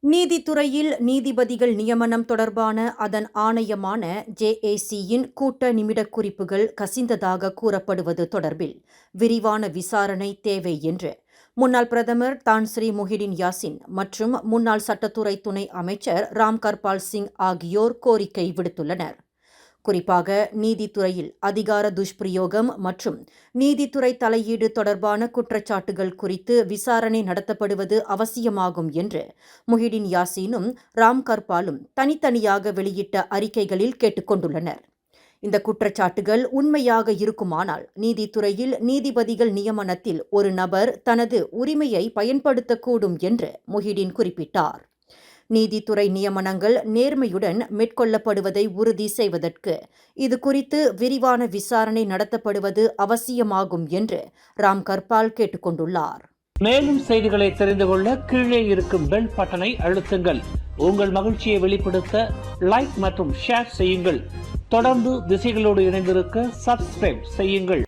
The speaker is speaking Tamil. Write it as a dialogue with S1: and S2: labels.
S1: நீதித்துறையில் நீதிபதிகள் நியமனம் தொடர்பான அதன் ஆணையமான ஜேஏசியின் கூட்ட நிமிடக் குறிப்புகள் கசிந்ததாக கூறப்படுவது தொடர்பில் விரிவான விசாரணை தேவை என்று முன்னாள் பிரதமர் தான் ஸ்ரீ முஹிடின் யாசின் மற்றும் முன்னாள் சட்டத்துறை துணை அமைச்சர் ராம் கர்பால் சிங் ஆகியோர் கோரிக்கை விடுத்துள்ளனர். குறிப்பாக நீதித்துறையில் அதிகார துஷ்பிரயோகம் மற்றும் நீதித்துறை தலையீடு தொடர்பான குற்றச்சாட்டுகள் குறித்து விசாரணை நடத்தப்படுவது அவசியமாகும் என்று முஹிடின் யாசீனும் ராம் கர்பாலும் தனித்தனியாக வெளியிட்ட அறிக்கைகளில் கேட்டுக்கொண்டுள்ளனர். இந்த குற்றச்சாட்டுகள் உண்மையாக இருக்குமானால் நீதித்துறையில் நீதிபதிகள் நியமனத்தில் ஒரு நபர் தனது உரிமையை பயன்படுத்தக்கூடும் என்று முஹிடின் குறிப்பிட்டார். நீதித்துறை நியமனங்கள் நேர்மையுடன் மேற்கொள்ளப்படுவதை உறுதி செய்வதற்கு இது குறித்து விரிவான விசாரணை நடத்தப்படுவது அவசியமாகும் என்று ராம் கர்பால் கேட்டுக்கொண்டுள்ளார்.
S2: மேலும் செய்திகளை தெரிந்து கொள்ள கீழே இருக்கும் பெல் பட்டனை அழுத்துங்கள். உங்கள் மகிழ்ச்சியை வெளிப்படுத்த லைக் மற்றும் ஷேர் செய்யுங்கள். தொடர்ந்து திசைகளோடு இணைந்திருக்க சப்ஸ்கிரைப் செய்யுங்கள்.